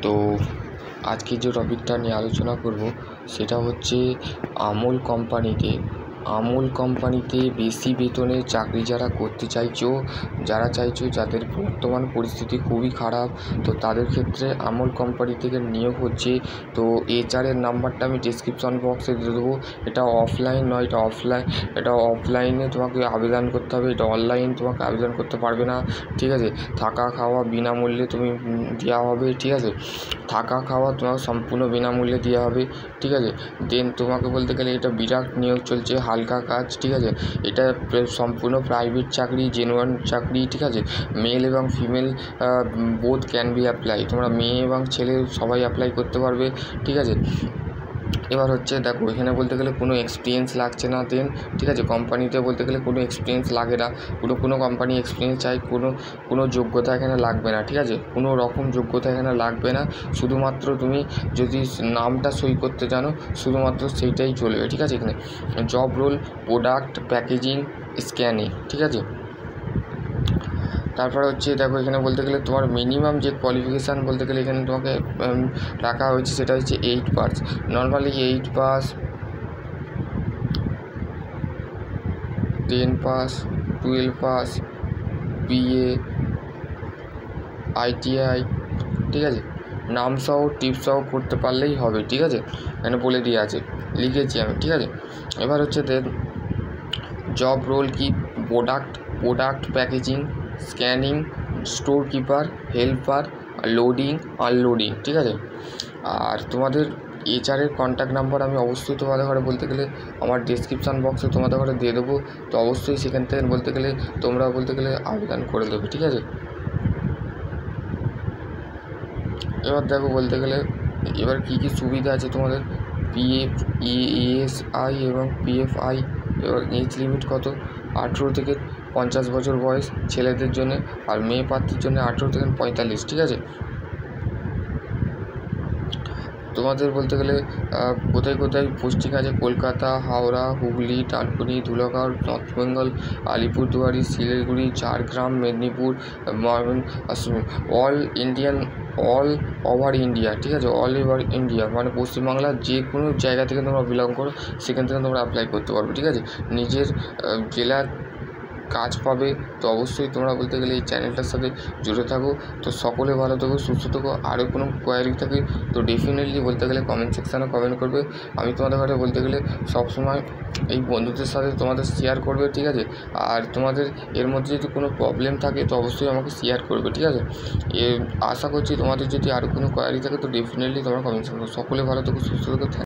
তো আজকে যে টপিকটা নিয়ে আলোচনা করব সেটা হচ্ছে আমুল কোম্পানিতে বেশি বেতনে চাকরি যারা করতে চাইছো, যাদের বর্তমান পরিস্থিতি খুবই খারাপ, তো তাদের ক্ষেত্রে আমুল কোম্পানি থেকে নিয়োগ হচ্ছে। তো HR-এর নাম্বারটা আমি ডেসক্রিপশন বক্সে দিয়ে দেবো। এটা অফলাইন নয়, এটা অফলাইনে তোমাকে আবেদন করতে হবে, এটা অনলাইন তোমাকে আবেদন করতে পারবে না, ঠিক আছে। থাকা খাওয়া বিনামূল্যে তুমি দেওয়া হবে, ঠিক আছে। থাকা খাওয়া তোমাকে সম্পূর্ণ বিনামূল্যে দেওয়া হবে, ঠিক আছে। দেন তোমাকে বলতে গেলে এটা বিরাট নিয়োগ চলছে, হালকা কাজ, ঠিক আছে। এটা সম্পূর্ণ প্রাইভেট চাকরি, জেনুইন চাকরি, ঠিক আছে। মেল এবং female both can be apply, তোমরা মেয়ে এবং ছেলে সবাই অ্যাপ্লাই করতে পারবে, ঠিক আছে। এবার হচ্ছে দেখো, এখানে বলতে গেলে কোনো এক্সপিরিয়েন্স লাগছে না, ঠিক আছে। কোম্পানিতে বলতে গেলে কোনো এক্সপিরিয়েন্স লাগে না, কোনো কোম্পানি এক্সপিরিয়েন্স চাই, কোনো যোগ্যতা এখানে লাগবে না, ঠিক আছে। কোনো রকম যোগ্যতা এখানে লাগবে না, শুধুমাত্র তুমি যদি নামটা সই করতে জানো, শুধুমাত্র সেইটাই চলবে, ঠিক আছে। এখানে job role product packaging scanning, ঠিক আছে। তারপরে হচ্ছে দেখো, এখানে বলতে গেলে তোমার মিনিমাম যে কোয়ালিফিকেশান বলতে গেলে এখানে তোমাকে রাখা হয়েছে সেটা হচ্ছে 8 pass, normally 8 pass, 10 pass, 12 pass, BA, ITI, ঠিক আছে। নামসহ টিপসহ করতে পারলেই হবে, ঠিক আছে। এখানে বলে দিয়ে আছে, লিখেছি আমি, ঠিক আছে। এবার হচ্ছে জব রোল কি product packaging scanning, store keeper, helper, loading unloading, ঠিক আছে। আর তোমাদের HR-এর কন্ট্যাক্ট নাম্বার আমি অবশ্যই তোমাদের ঘরে বলতে গেলে আমার ডেসক্রিপশান বক্সে তোমাদের ঘরে দিয়ে দেবো। তো অবশ্যই সেখান থেকে বলতে গেলে তোমরা বলতে গেলে আবেদন করে দেবে, ঠিক আছে। এবার দেখো বলতে গেলে এবার কী সুবিধা আছে তোমাদের, PF, ESI এবং PFI। এবার এজ লিমিট কত, 18 থেকে 50 বছর বয়স ছেলেদের জন্য, আর মেয়ে প্রার্থীর জন্য 18 থেকে 45, ঠিক আছে। তোমাদের বলতে গেলে কোথায় পোস্টিং আছে, কলকাতা, হাওড়া, হুগলি, ডানকুনি, ধুলাগড়, নর্থ বেঙ্গল, আলিপুরদুয়ারি, Siliguri, Jhargram, Medinipur, all over India, ঠিক আছে। অল ওভার ইন্ডিয়া মানে পশ্চিমবাংলার যে কোনো জায়গা থেকে তোমরা বিলং করো সেখান থেকে তোমরা অ্যাপ্লাই করতে পারবে, ঠিক আছে। নিজের জেলার কাজ পাবে। তো অবশ্যই তোমরা বলতে গেলে এই চ্যানেলটার সাথে জুড়ে থাকো। তো সকলে ভালো থাকো, সুস্থ থাকো। আরও কোনো কোয়ারি থাকে তো ডেফিনেটলি বলতে গেলে কমেন্ট সেকশানে কমেন্ট করবে। আমি তোমাদের ঘরে বলতে গেলে সবসময় এই বন্ধুদের সাথে তোমাদের শেয়ার করবে, ঠিক আছে। আর তোমাদের এর মধ্যে যদি কোনো প্রবলেম থাকে তো অবশ্যই আমাকে শেয়ার করবে, ঠিক আছে। আশা করছি তোমাদের যদি আরও কোনো কোয়ারি থাকে তো ডেফিনেটলি তোমরা কমেন্ট করবে। সকলে ভালো থাকো, সুস্থ থাকো।